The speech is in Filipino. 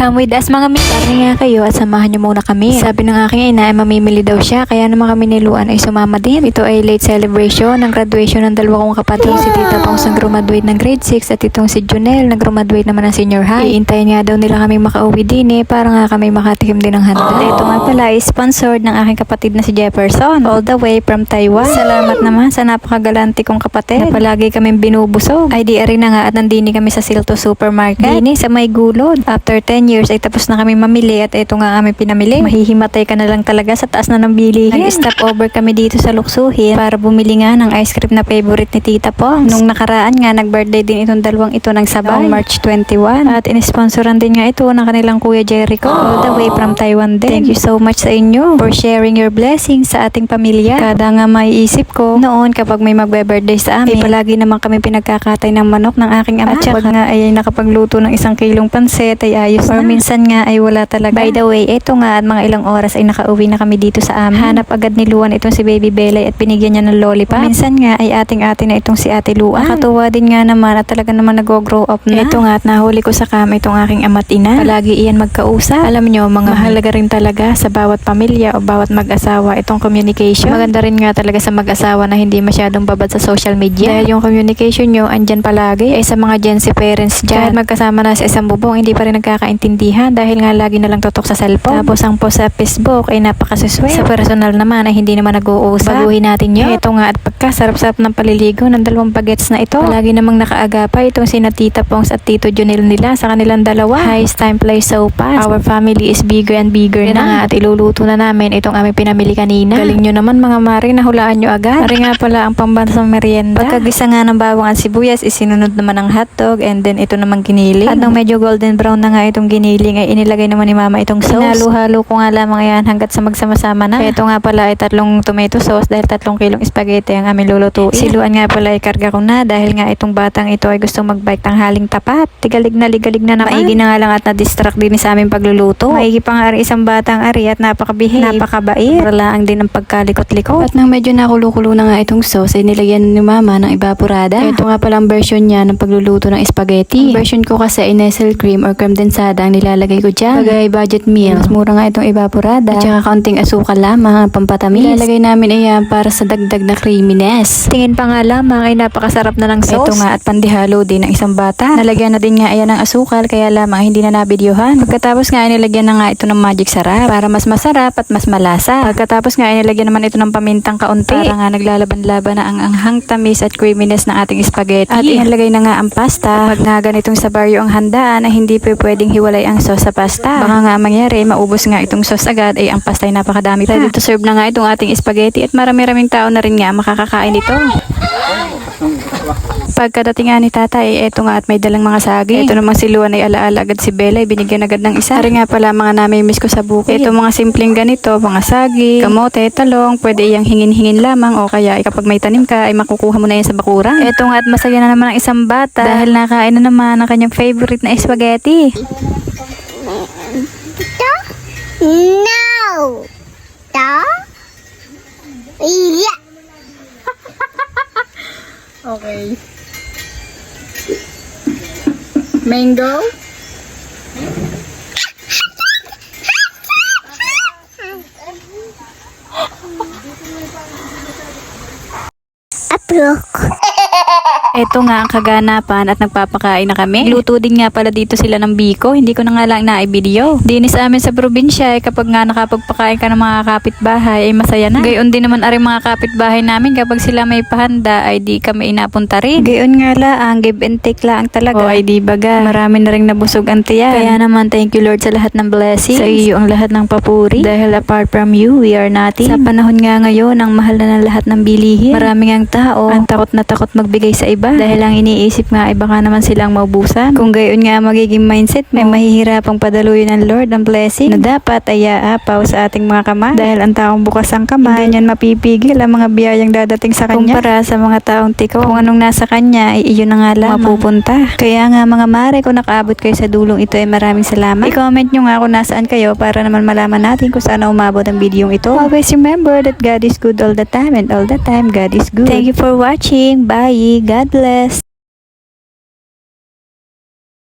Come with us mga mi. Tara nga kayo at samahan niyo muna kami. Sabi ng aking ina ay mamimili daw siya, kaya naman kami niluan ay sumama din. Ito ay late celebration ng graduation ng dalawa kong kapatid. Si Tita Pongs nag-graduate ng grade 6 at itong si Junel nag-graduate naman ng senior high. Iintayin nga daw nila kami makauwi din para nga kami makatikim din ng handa. At ito nga pala ay sponsored ng aking kapatid na si Jefferson, all the way from Taiwan. Salamat naman sa napakagalante kong kapatid na palagi kaming binubusog. Ay di rin na nga at nandini kami sa Silto Supermarket. Dini sa may gulod. After 10 years ay tapos na kami mamili at ito nga kami pinamili. Mahihimatay ka na lang talaga sa taas na ng bilihin. Nag-stop over kami dito sa Luksuhin para bumili nga ng ice cream na favorite ni Tita Pongs. Nung nakaraan nga nag-birthday din itong dalawang ito ng sabay, March 21. At inisponsoran din nga ito ng kanilang Kuya Jericho, all the way from Taiwan din. Thank you so much sa inyo for sharing your blessings sa ating pamilya. Kada nga maiisip ko noon kapag may magbe-birthday sa amin, palagi naman kami pinagkakatay ng manok ng aking ama. At saka nga ay nakapagluto ng 1 kilong pansit ay ayos na. Or minsan nga ay wala talaga. By the way, ito nga at mga ilang oras ay nakauwi na kami dito sa amin. Hanap agad ni Luan itong si Baby Belay at binigyan niya ng lollipop. Minsan nga ay ating-ate na itong si Ate Luan. Nakatuwa din nga naman at talaga naman nag-grow up na. Ito nga at nahuli ko sa kama itong aking ama't ina. Palagi iyan magkausap. Alam nyo, mga mahalaga rin talaga sa bawat pamilya o bawat mag-asawa itong communication. Maganda rin nga talaga sa mag-asawa na hindi masyadong babad sa social media. Dahil yung communication nyo andyan palagi ay sa mga Gen Z parents dyan. Kahit magkasama na sa isang bubong, hindi pa rin nagkakaintindihan dahil nga lagi na lang tutok sa cellphone. Tapos ang post sa Facebook ay napakasisway. Sa personal naman ay hindi naman nag-uusap. Baguhin natin yun. Ito nga at pagkasarap-sarap ng paliligo ng dalawang bagets na ito. Palagi namang nakaagapay itong sina Tita Pongs at Tito Junel nila sa kanilang dalawa. Highest time flies so fast. Our family is bigger and bigger na nga at iluluto na namin itong aming pinamili kanina. Galing nyo naman mga mari, nahulaan nyo agad. Ari nga pala ang pambansang merienda. Pagkagisa nga ng bawang at sibuyas, isinunod naman ang hotdog and then ito naman giniling. At nung medyo golden brown na nga itong giniling ay inilagay naman ni mama itong sauce. Hinalo-halo ko nga lamang yan hanggat sa magsama-sama na. Ito nga pala ay 3 tomato sauce dahil 3 kilong spaghetti ang aming lulutuin. Siluan nga pala ay karga ko na dahil nga itong batang ito ay gustong mag-bike tanghaling tapat. Tigalig na naman. Maigi na nga lang at na-distract din sa aming pagluluto. Maigi pa nga isang batang ari at napaka-behave, napakabait. Paralaang din ang pagkalikot-likot. At nang medyo nakulo-kulo na nga itong sauce ay nilagyan ni mama ng evaporada. Ito nga pala ang version niya ng pagluluto ng spaghetti. Ang version ko kasi ay nestle cream or creme densada ang nilalagay ko dyan. Bagay budget meal. Mas mura nga itong evaporada. At saka kaunting asukal lamang ang pampatamis. Nilalagay namin ayan para sa dagdag na creaminess. Tingin pa nga lamang ay napakasarap na ng sauce. Ito nga at pandihalo din ng isang bata. Nalagyan na din nga ayan ng asukal kaya lamang hindi na nabidyohan. Pagkatapos nga ay nilagyan na nga ito ng magic sarap para mas masarap at mas malasa. Pagkatapos nga ay nilagyan naman ito ng pamintang kaunti para nga naglalaban-laban na ang anghang tamis at creaminess ng ating spaghetti. At inilagay na nga ang pasta. Pag nga ganitong sa baryo ang handaan ay hindi pwedeng hiwalay ang sauce sa pasta. Baka nga mangyari maubos nga itong sauce agad ay ang pasta ay napakadami pa. Ready to serve na nga itong ating spaghetti at marami-raming tao na rin nga makakakain ito. Pagkadating nga ni tata ay eto nga at may dalang mga saging. Ito namang si Luan ay alaala agad si Bella ay binigyan agad ng isa. Ari nga pala mga namimiss ko sa bukid. Ito mga simpleng ganito, mga saging, kamote, talong, pwede iyang hingin-hingin lamang o kaya kapag may tanim ka ay makukuha mo na yan sa bakuran. Ito nga at masaya na naman ang isang bata dahil nakain na naman ang kanyang favorite na spaghetti. No! Yeah! Okay. Mango. Aplok. Ito nga ang kaganapan at nagpapakain na kami. Luto din nga pala dito sila ng biko. Hindi ko na nga lang na-video. Dinis sa amin sa probinsya ay kapag nga nakapagpakain ka ng mga kapitbahay ay masaya na. Gayon din naman aring mga kapitbahay namin kapag sila may pahanda ay di kami inapunta rin. Gayon nga lang, give and take lang talaga. O ay di baga, marami na rin nabusog ang tiyan. Kaya naman thank you Lord sa lahat ng blessings. Sa iyo ang lahat ng papuri. Dahil apart from you, we are nothing. Sa panahon nga ngayon, ang mahal na ng lahat ng bilihin. Maraming ang tao ang takot na takot magbigay sa iba. Dahil ang iniisip nga ay baka naman silang maubusan. Kung gayon nga magiging mindset mo, may mahihirapang padaluyin ng Lord ang blessing na dapat ay aapaw sa ating mga kamay. Dahil ang taong bukas ang kamay, hindi niyan mapipigil ang mga biyayang dadating sa kanya. Kumpara sa mga taong tikaw, kung anong nasa kanya ay iyon na nga lamang mapupunta. Kaya nga mga mare, kung nakaabot kayo sa dulong ito ay maraming salamat. I-comment nyo nga kung nasaan kayo para naman malaman natin kung saan umabot ang videong ito. Always remember that God is good all the time and all the time God is good. Thank you for watching. Bye. God bless.